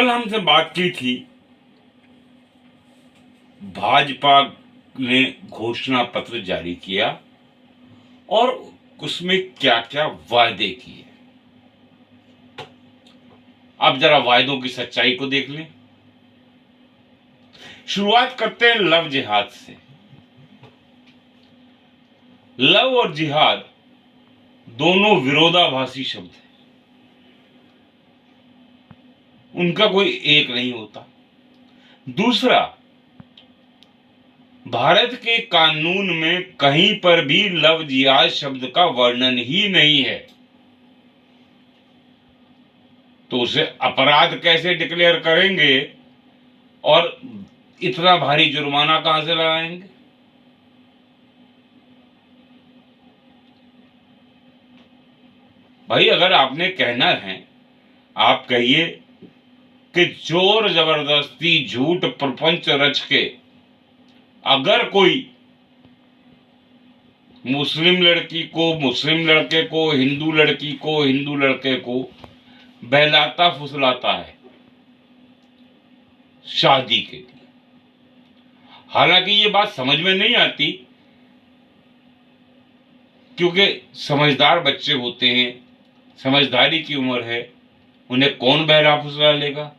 कल हमसे बात की थी, भाजपा ने घोषणा पत्र जारी किया और उसमें क्या क्या वायदे किए। अब जरा वायदों की सच्चाई को देख लें। शुरुआत करते हैं लव जिहाद से। लव और जिहाद दोनों विरोधाभासी शब्द हैं, उनका कोई एक नहीं होता। दूसरा, भारत के कानून में कहीं पर भी लव जिहाद शब्द का वर्णन ही नहीं है, तो उसे अपराध कैसे डिक्लेयर करेंगे और इतना भारी जुर्माना कहां से लगाएंगे? भाई, अगर आपने कहना है, आप कहिए कि जोर जबरदस्ती झूठ प्रपंच रच के अगर कोई मुस्लिम लड़की को, मुस्लिम लड़के को, हिंदू लड़की को, हिंदू लड़के को बहलाता फुसलाता है शादी के लिए, हालांकि ये बात समझ में नहीं आती क्योंकि समझदार बच्चे होते हैं, समझदारी की उम्र है, उन्हें कौन बहला फुसला लेगा।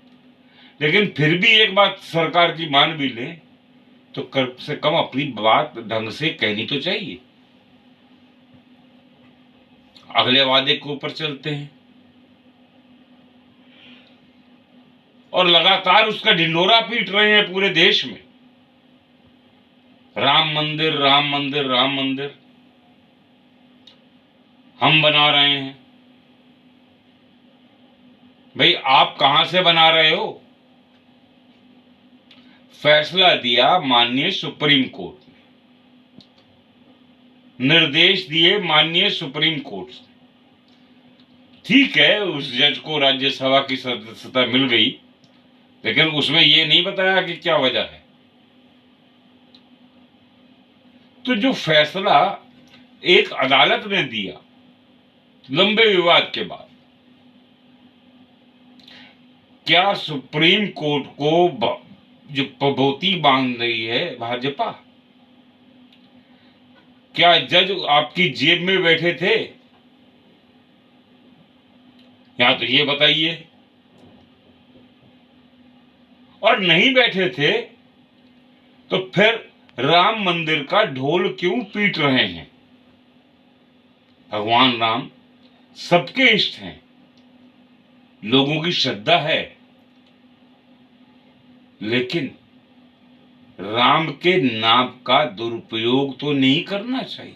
लेकिन फिर भी एक बात सरकार की मान भी लें तो कम से कम अपनी बात ढंग से कहनी तो चाहिए। अगले वादे के ऊपर चलते हैं और लगातार उसका ढिंढोरा पीट रहे हैं पूरे देश में। राम मंदिर, राम मंदिर, राम मंदिर हम बना रहे हैं। भाई, आप कहां से बना रहे हो? फैसला दिया माननीय सुप्रीम कोर्ट ने, निर्देश दिए माननीय सुप्रीम कोर्ट ने। ठीक है, उस जज को राज्यसभा की सदस्यता मिल गई, लेकिन उसमें यह नहीं बताया कि क्या वजह है। तो जो फैसला एक अदालत ने दिया लंबे विवाद के बाद, क्या सुप्रीम कोर्ट को जो पभौती बांध रही है भाजपा? क्या जज आपकी जेब में बैठे थे? यहां तो ये बताइए। और नहीं बैठे थे तो फिर राम मंदिर का ढोल क्यों पीट रहे हैं? भगवान राम सबके इष्ट हैं, लोगों की श्रद्धा है, लेकिन राम के नाम का दुरुपयोग तो नहीं करना चाहिए।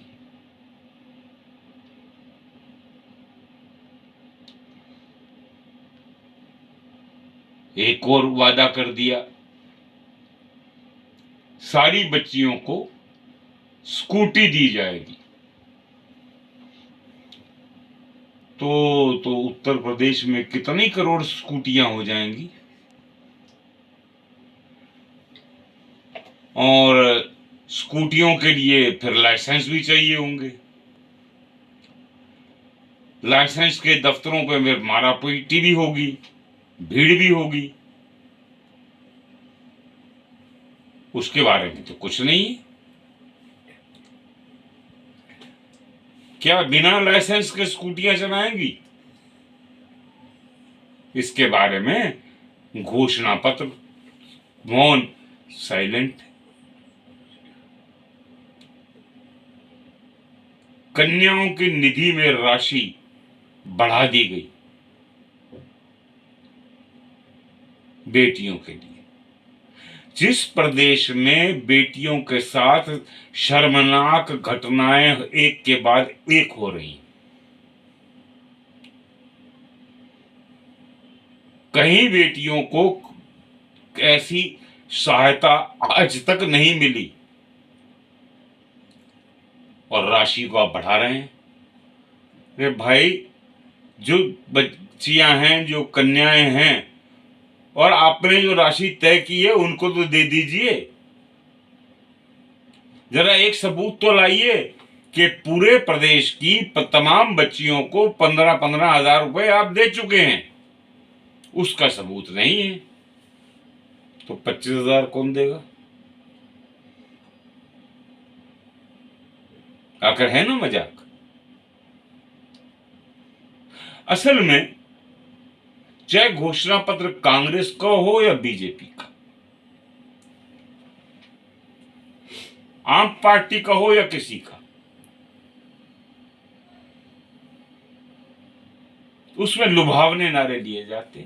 एक और वादा कर दिया, सारी बच्चियों को स्कूटी दी जाएगी। तो उत्तर प्रदेश में कितनी करोड़ स्कूटियां हो जाएंगी? और स्कूटियों के लिए फिर लाइसेंस भी चाहिए होंगे। लाइसेंस के दफ्तरों पे फिर मारापीटी भी होगी, भीड़ भी होगी। उसके बारे में तो कुछ नहीं है। क्या बिना लाइसेंस के स्कूटियां चलाएंगी? इसके बारे में घोषणा पत्र मौन, साइलेंट। कन्याओं की निधि में राशि बढ़ा दी गई बेटियों के लिए। जिस प्रदेश में बेटियों के साथ शर्मनाक घटनाएं एक के बाद एक हो रही, कहीं बेटियों को ऐसी सहायता आज तक नहीं मिली और राशि को आप बढ़ा रहे हैं। अरे भाई, जो बच्चियां हैं, जो कन्याएं हैं, और आपने जो राशि तय की है उनको तो दे दीजिए। जरा एक सबूत तो लाइए कि पूरे प्रदेश की तमाम बच्चियों को 15-15 हजार रुपए आप दे चुके हैं। उसका सबूत नहीं है, तो 25,000 कौन देगा? आखिर है ना मजाक। असल में चाहे घोषणा पत्र कांग्रेस का हो या बीजेपी का, आम पार्टी का हो या किसी का, उसमें लुभावने नारे दिए जाते।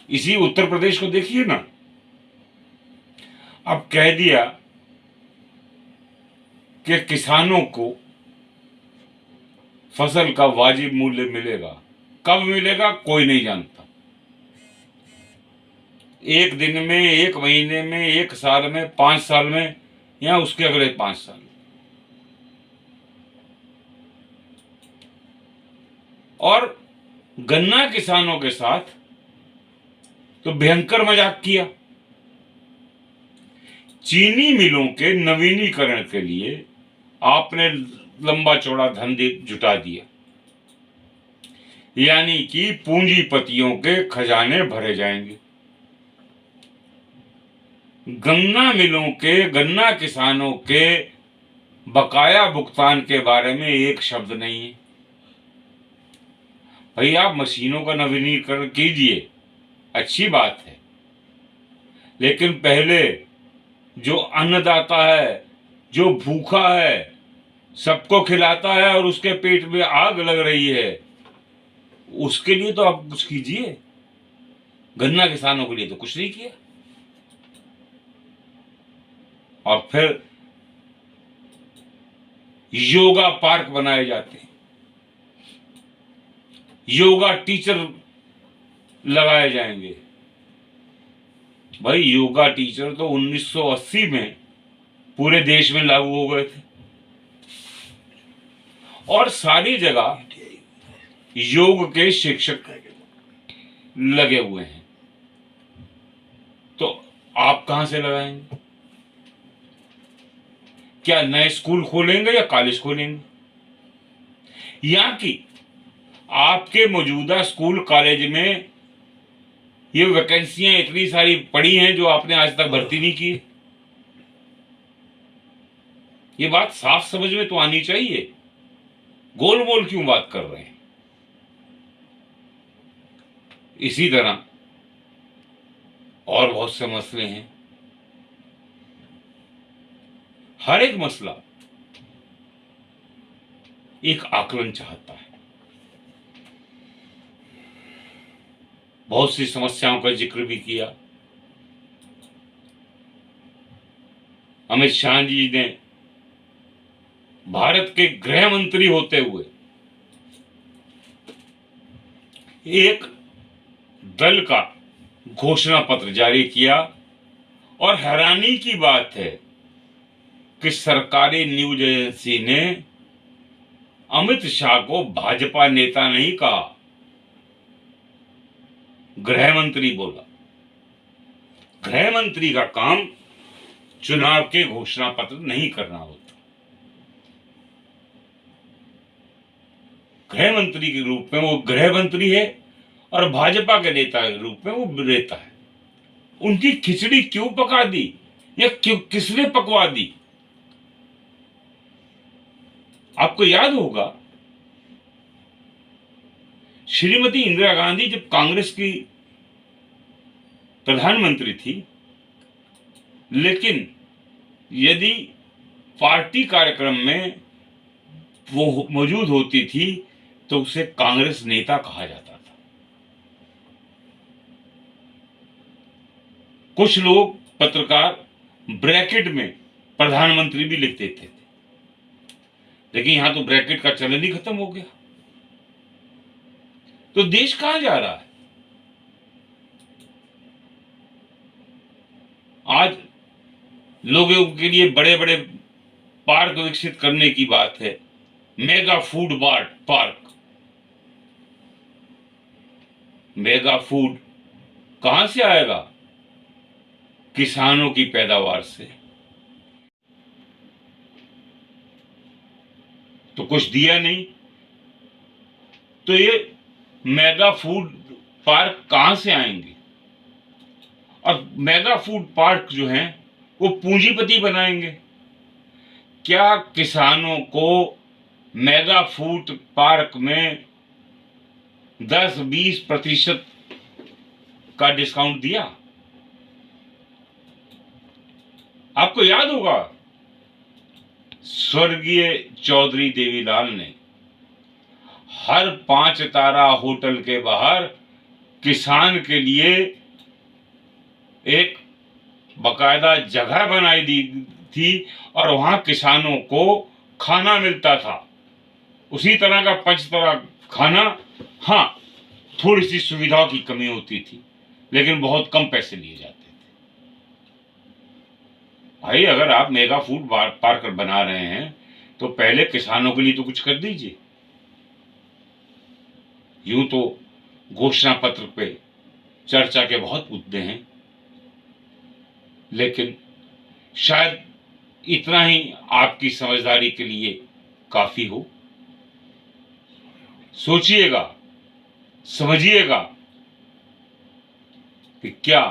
इसी उत्तर प्रदेश को देखिए ना, अब कह दिया कि किसानों को फसल का वाजिब मूल्य मिलेगा। कब मिलेगा कोई नहीं जानता। एक दिन में, एक महीने में, एक साल में, 5 साल में, या उसके अगले 5 साल। और गन्ना किसानों के साथ तो भयंकर मजाक किया। चीनी मिलों के नवीनीकरण के लिए आपने लंबा चौड़ा धन जुटा दिया, यानी कि पूंजीपतियों के खजाने भरे जाएंगे। गन्ना मिलों के, गन्ना किसानों के बकाया भुगतान के बारे में एक शब्द नहीं है। भाई आप मशीनों का नवीनीकरण कीजिए, अच्छी बात है, लेकिन पहले जो अन्नदाता है, जो भूखा है, सबको खिलाता है और उसके पेट में आग लग रही है, उसके लिए तो आप कुछ कीजिए। गन्ना किसानों के लिए तो कुछ नहीं किया। और फिर योगा पार्क बनाए जाते हैं, योगा टीचर लगाए जाएंगे। भाई योगा टीचर तो 1980 में पूरे देश में लागू हो गए थे और सारी जगह योग के शिक्षक लगे हुए हैं, तो आप कहां से लगाएंगे? क्या नए स्कूल खोलेंगे या कॉलेज खोलेंगे? या कि आपके मौजूदा स्कूल कॉलेज में ये वैकेंसियां इतनी सारी पड़ी हैं जो आपने आज तक भर्ती नहीं की? ये बात साफ समझ में तो आनी चाहिए। गोल मोल क्यों बात कर रहे हैं? इसी तरह और बहुत से मसले हैं। हर एक मसला एक आकलन चाहता है। बहुत सी समस्याओं का जिक्र भी किया। अमित शाह जी ने भारत के गृह मंत्री होते हुए एक दल का घोषणा पत्र जारी किया और हैरानी की बात है कि सरकारी न्यूज एजेंसी ने अमित शाह को भाजपा नेता नहीं कहा, गृह मंत्री बोला। गृह मंत्री का काम चुनाव के घोषणा पत्र नहीं करना होता। गृह मंत्री के रूप में वो गृह मंत्री है और भाजपा के नेता के रूप में वो नेता है। उनकी खिचड़ी क्यों पका दी या क्यों, किसने पकवा दी? आपको याद होगा श्रीमती इंदिरा गांधी जब कांग्रेस की प्रधानमंत्री थी, लेकिन यदि पार्टी कार्यक्रम में वो मौजूद होती थी तो उसे कांग्रेस नेता कहा जाता था। कुछ लोग पत्रकार ब्रैकेट में प्रधानमंत्री भी लिख देते थे, लेकिन यहां तो ब्रैकेट का चलन ही खत्म हो गया। तो देश कहां जा रहा है? आज लोगों के लिए बड़े बड़े पार्क विकसित करने की बात है, mega food park. Mega food कहां से आएगा? किसानों की पैदावार से। तो कुछ दिया नहीं, तो ये मेगा फूड पार्क कहां से आएंगे? और मेगा फूड पार्क जो हैं वो पूंजीपति बनाएंगे। क्या किसानों को मेगा फूड पार्क में 10-20% का डिस्काउंट दिया? आपको याद होगा स्वर्गीय चौधरी देवीलाल ने हर 5 तारा होटल के बाहर किसान के लिए एक बकायदा जगह बनाई दी थी और वहां किसानों को खाना मिलता था। उसी तरह का 5 तरह खाना, हाँ थोड़ी सी सुविधाओं की कमी होती थी लेकिन बहुत कम पैसे लिए जाते थे। भाई अगर आप मेगा फूड पार्क बना रहे हैं तो पहले किसानों के लिए तो कुछ कर दीजिए। यूं तो घोषणा पत्र पे चर्चा के बहुत मुद्दे हैं लेकिन शायद इतना ही आपकी समझदारी के लिए काफी हो। सोचिएगा, समझिएगा कि क्या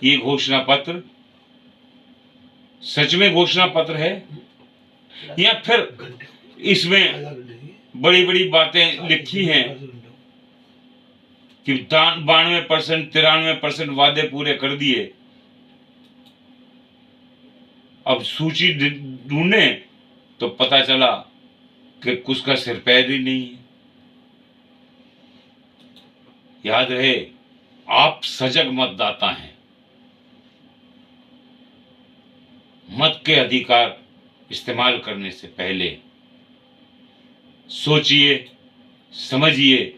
ये घोषणा पत्र सच में घोषणा पत्र है या फिर इसमें बड़ी बड़ी बातें लिखी हैं कि 92%, 93% वादे पूरे कर दिए। अब सूची ढूंढे तो पता चला कि कुछ का सिर पैर ही नहीं है। याद रहे, आप सजग मतदाता हैं। मत के अधिकार इस्तेमाल करने से पहले सोचिए, समझिए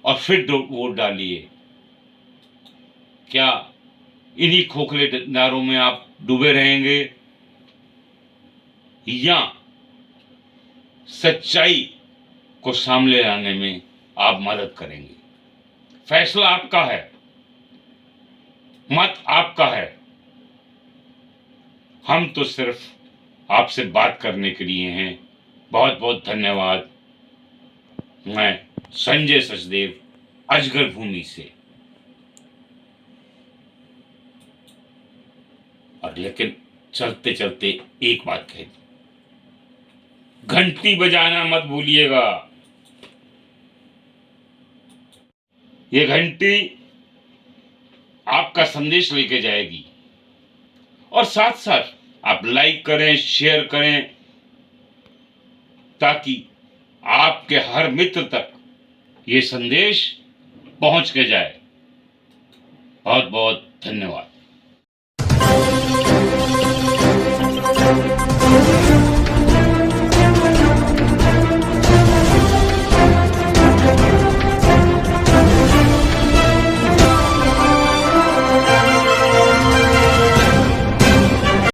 और फिर वोट डालिए। क्या इन्हीं खोखले नारों में आप डूबे रहेंगे या सच्चाई को सामने लाने में आप मदद करेंगे? फैसला आपका है, मत आपका है। हम तो सिर्फ आपसे बात करने के लिए हैं। बहुत बहुत धन्यवाद। मैं संजय सचदेव, अजगर भूमि से। और लेकिन चलते चलते एक बात कह दी, घंटी बजाना मत भूलिएगा। ये घंटी आपका संदेश लेके जाएगी और साथ साथ आप लाइक करें, शेयर करें ताकि आपके हर मित्र तक ये संदेश पहुंच के जाए। बहुत बहुत धन्यवाद।